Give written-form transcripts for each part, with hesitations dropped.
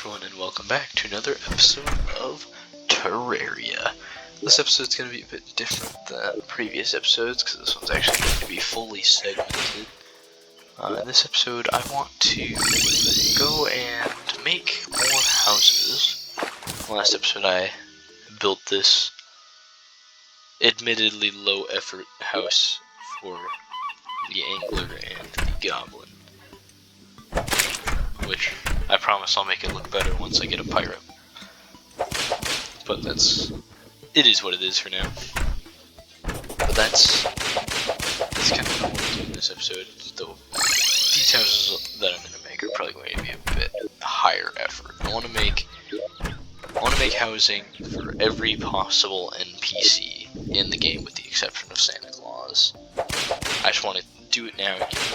everyone, and welcome back to another episode of Terraria. This episode's going to be a bit different than previous episodes, because this one's actually going to be fully segmented. In this episode, I want to go and make more houses. Last episode, I built this admittedly low-effort house for the Angler and the Goblin, which I promise I'll make it look better once I get a pirate. But it is what it is for now. But that's kind of what I want to do in this episode. Though these houses that I'm going to make are probably going to be a bit higher effort. I want to make housing for every possible NPC in the game, with the exception of Santa Claus. I just want to do it now and get it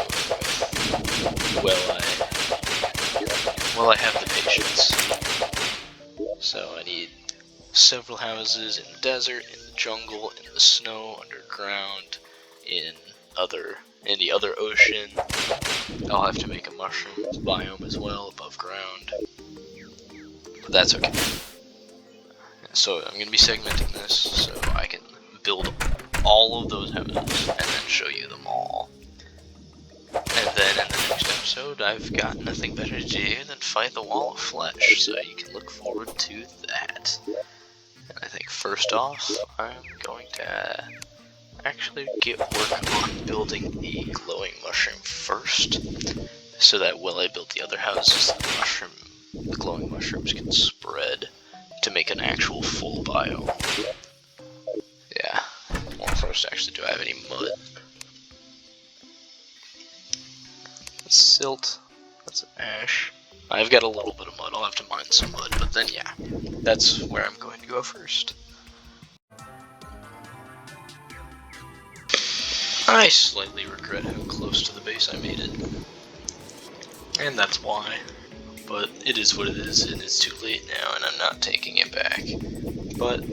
over with. Well, I have the patience. So I need several houses in the desert, in the jungle, in the snow, underground, in the other ocean. I'll have to make a mushroom biome as well, above ground. But that's okay. So I'm going to be segmenting this so I can build all of those houses and then show you them all. And then in the next episode, I've got nothing better to do than fight the wall of flesh, so you can look forward to that. And I think first off, I'm going to actually get work on building the glowing mushroom first, so that while I build the other houses, the glowing mushrooms can spread to make an actual full biome. Yeah. Well, first, actually, do I have any mud? That's silt. That's ash. I've got a little bit of mud. I'll have to mine some mud, but then yeah, that's where I'm going to go first. I slightly regret how close to the base I made it. And that's why. But it is what it is, and it's too late now, and I'm not taking it back. But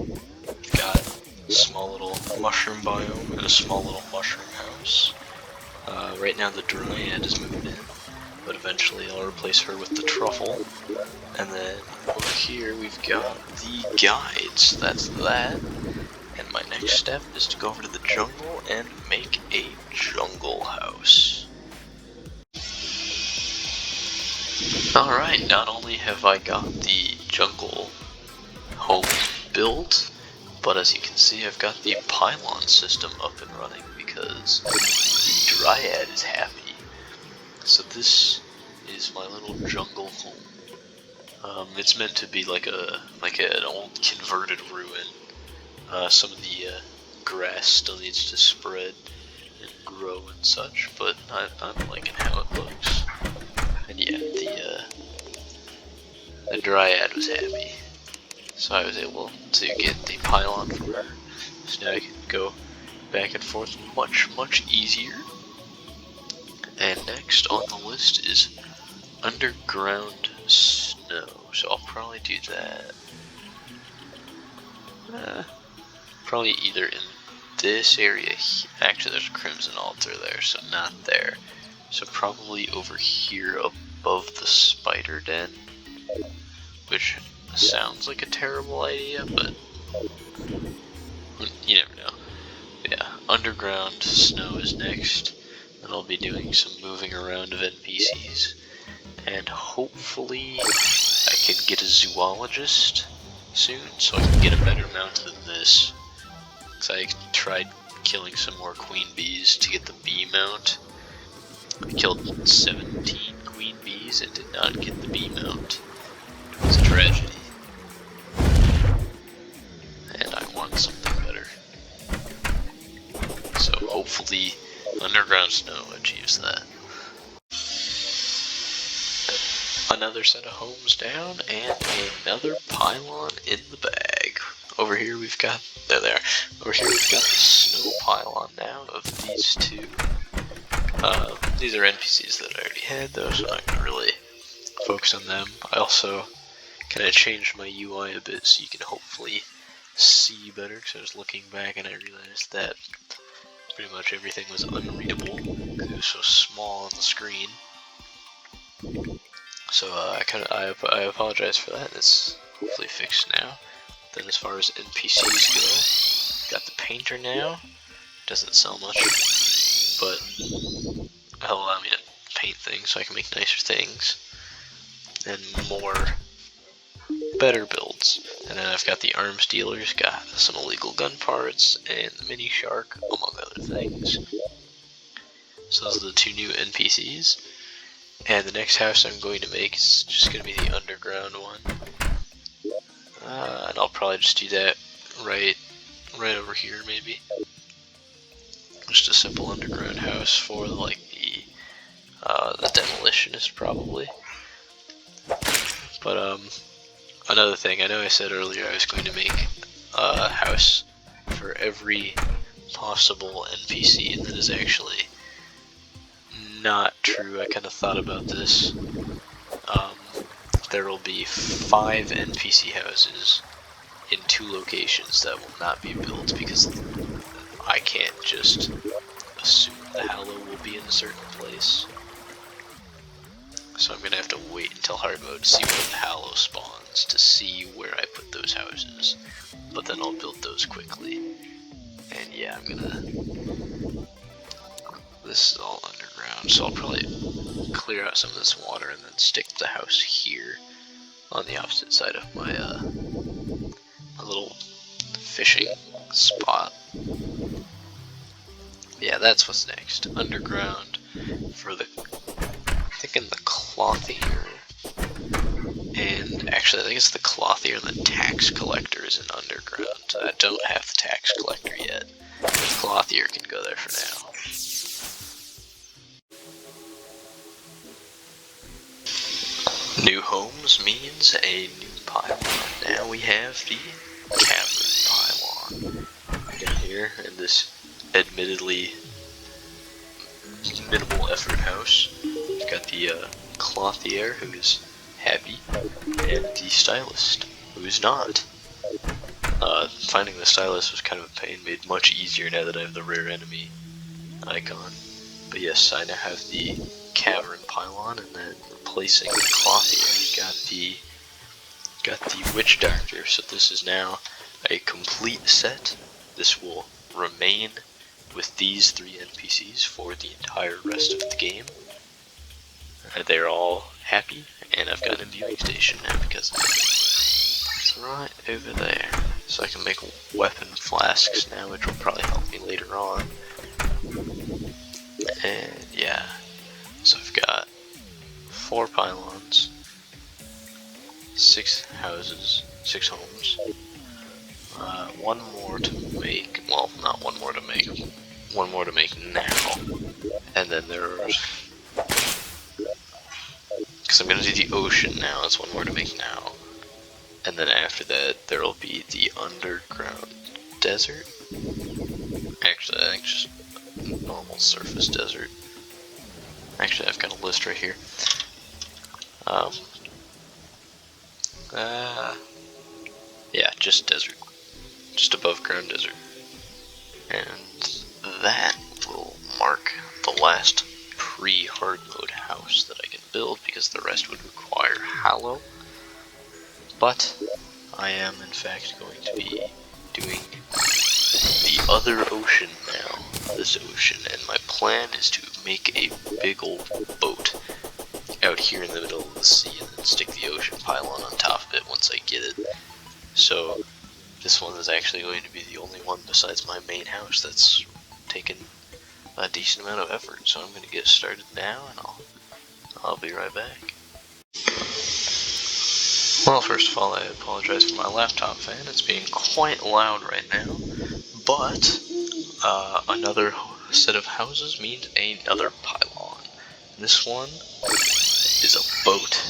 I've got a small little mushroom biome and a small little mushroom house. Right now the Dryad is moved in, but eventually I'll replace her with the Truffle. And then over here we've got the guides, that's that. And my next step is to go over to the jungle and make a jungle house. Alright, not only have I got the jungle home built, but as you can see I've got the pylon system up and running because the Dryad is happy. So this is my little jungle home. It's meant to be like an old converted ruin. Some of the grass still needs to spread and grow and such, but I'm liking how it looks. And yeah, the Dryad was happy, so I was able to get the pylon from her. So now I can go back and forth much easier. And next on the list is underground snow. So I'll probably do that. Probably either in this area. Actually, there's a crimson altar there, so not there. So probably over here above the spider den, which sounds like a terrible idea, but you never know. Yeah, underground snow is next. Then I'll be doing some moving around of NPCs, and hopefully I can get a zoologist soon, so I can get a better mount than this. Because I tried killing some more queen bees to get the bee mount. I killed 17 queen bees and did not get the bee mount. It was a tragedy. And I want something better. So hopefully underground snow achieves that. Another set of homes down and another pylon in the bag. Over here we've got, there they are. Over here we've got the snow pylon now of these two. These are NPCs that I already had though, so I'm not going to really focus on them. I also kind of changed my UI a bit so you can hopefully see better, because I was looking back and I realized that pretty much everything was unreadable because it was so small on the screen. So I apologize for that. It's hopefully fixed now. Then as far as NPCs go, got the painter now. Doesn't sell much, but it'll allow me to paint things so I can make nicer things and better builds. And then I've got the arms dealers, got some illegal gun parts, and the mini shark, among other things. So those are the two new NPCs. And the next house I'm going to make is just going to be the underground one. And I'll probably just do that right over here, maybe. Just a simple underground house for like the demolitionist, probably. But another thing, I know I said earlier I was going to make a house for every possible NPC, and that is actually not true. I kind of thought about this. There will be 5 NPC houses in 2 locations that will not be built because I can't just assume the Hallow will be in a certain place. So I'm gonna have to wait until hard mode to see where the Hallow spawns to see where I put those houses. But then I'll build those quickly. And yeah, this is all underground, so I'll probably clear out some of this water and then stick the house here on the opposite side of my little fishing spot. Yeah, that's what's next. Underground for the, I'm thinking the clothier, and actually I think it's the clothier and the tax collector is in underground. I don't have the tax collector yet. The clothier can go there for now. New homes means a new pylon. Now we have the cavern pylon down here in this admittedly minimal effort house. We've got the clothier, who is happy, and the stylist, who is not. Finding the stylist was kind of a pain, made much easier now that I have the rare enemy icon. But yes, I now have the cavern pylon, and then replacing the clothier, got the witch doctor. So this is now a complete set. This will remain with these 3 NPCs for the entire rest of the game. They're all happy, and I've got a viewing station now because it's right over there. So I can make weapon flasks now, which will probably help me later on. And yeah, so I've got 4 pylons, 6 houses, 6 homes, 1 more to make, well, not 1 more to make, 1 more to make now, and then there's, because I'm going to do the ocean now, it's 1 more to make now, and then after that there will be the underground desert. Actually, I think just normal surface desert. Actually, I've got a list right here. Yeah, just desert. Just above ground desert. And that will mark the last pre-hard mode house that I can build, because the rest would require Hallow. But I am in fact going to be doing the other ocean now, this ocean, and my plan is to make a big old boat out here in the middle of the sea and then stick the ocean pylon on top of it once I get it. So this one is actually going to be the only one besides my main house that's taken a decent amount of effort, so I'm going to get started now, and I'll be right back. Well, first of all, I apologize for my laptop fan. It's being quite loud right now, but another set of houses means another pylon. This one is a boat,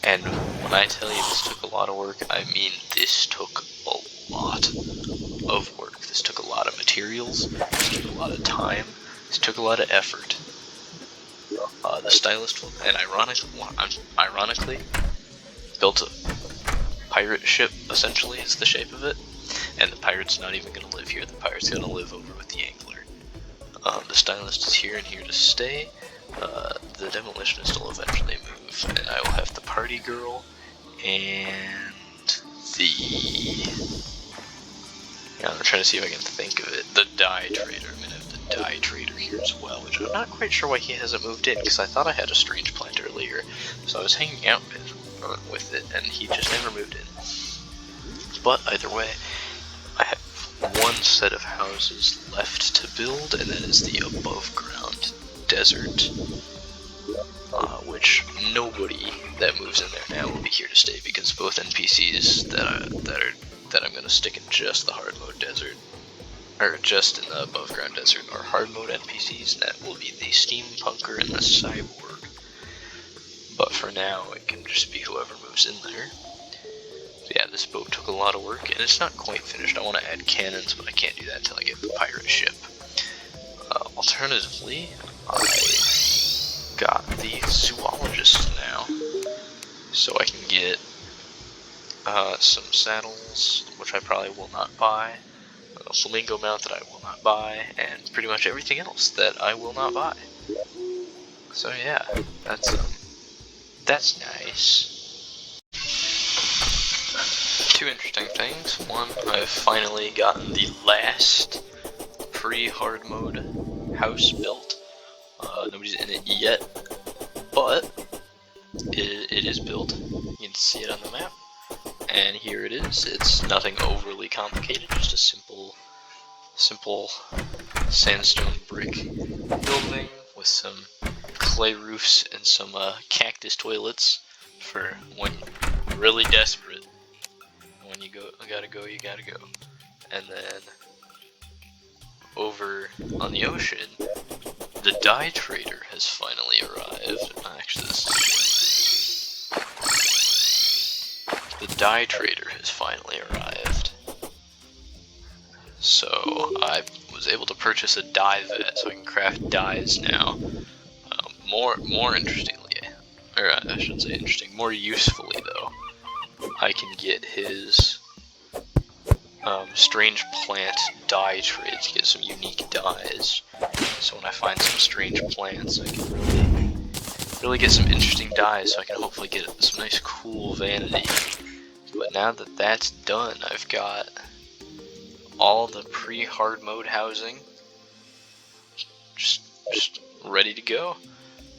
and when I tell you this took a lot of work, I mean this took a lot of work. This took a lot of materials, this took a lot of time, this took a lot of effort. The stylist, and ironically, built a pirate ship, essentially, is the shape of it, and the pirate's not even going to live here. The pirate's going to live over with the angler. The stylist is here and here to stay. The demolitionist will eventually move, and I will have the party girl and the... Yeah, I'm trying to see if I can think of it. The dye trader. I'm gonna have the dye trader here as well, which I'm not quite sure why he hasn't moved in, because I thought I had a strange plant earlier, so I was hanging out with it, and he just never moved in. But either way, I have one set of houses left to build, and that is the above ground desert, which nobody that moves in there now will be here to stay, because both NPCs that I'm gonna stick in just the hard mode desert, or just in the above ground desert, are hard mode NPCs, and that will be the steampunker and the cyborg. But for now, it can just be whoever moves in there. So yeah, this boat took a lot of work, and it's not quite finished. I want to add cannons, but I can't do that until I get the pirate ship. Alternatively, I got the zoologist now, so I can get some saddles, which I probably will not buy, a flamingo mount that I will not buy, and pretty much everything else that I will not buy. So yeah, that's nice. Two interesting things. One, I've finally gotten the last pre-hard mode house built. Nobody's in it yet, but it is built. You can see it on the map. And here it is. It's nothing overly complicated, just a simple sandstone brick building with some clay roofs and some cactus toilets for when you're really desperate. When you gotta go, you gotta go. And then over on the ocean, the dye trader has finally arrived. Actually, the dye trader has finally arrived. So I was able to purchase a dye vat, so I can craft dyes now. More interestingly, or I shouldn't say interesting, more usefully though, I can get his strange plant dye trade to get some unique dyes. So when I find some strange plants, I can really get some interesting dyes, so I can hopefully get some nice cool vanity. But now that that's done, I've got all the pre-hard mode housing just ready to go.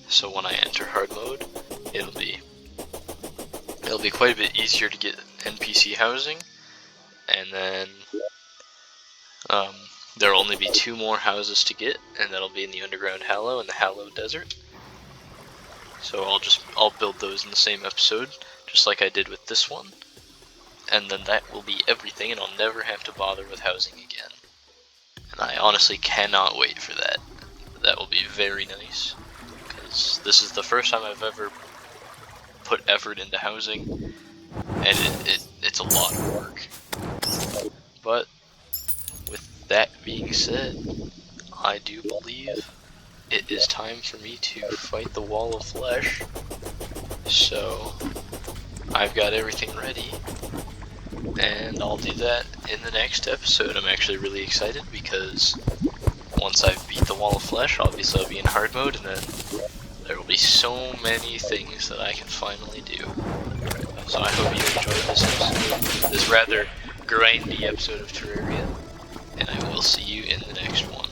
So when I enter hard mode, it'll be quite a bit easier to get NPC housing, and then there'll only be 2 more houses to get, and that'll be in the underground Hallow and the Hallow Desert. So I'll build those in the same episode, just like I did with this one, and then that will be everything, and I'll never have to bother with housing again. And I honestly cannot wait for that. That will be very nice, because this is the first time I've ever put effort into housing, and it's a lot of work. But with that being said, I do believe it is time for me to fight the Wall of Flesh. So I've got everything ready, and I'll do that in the next episode. I'm actually really excited because once I've beat the Wall of Flesh, obviously I'll be in hard mode, and then there will be so many things that I can finally do. So I hope you enjoyed this episode, this rather grindy episode of Terraria, and I will see you in the next one.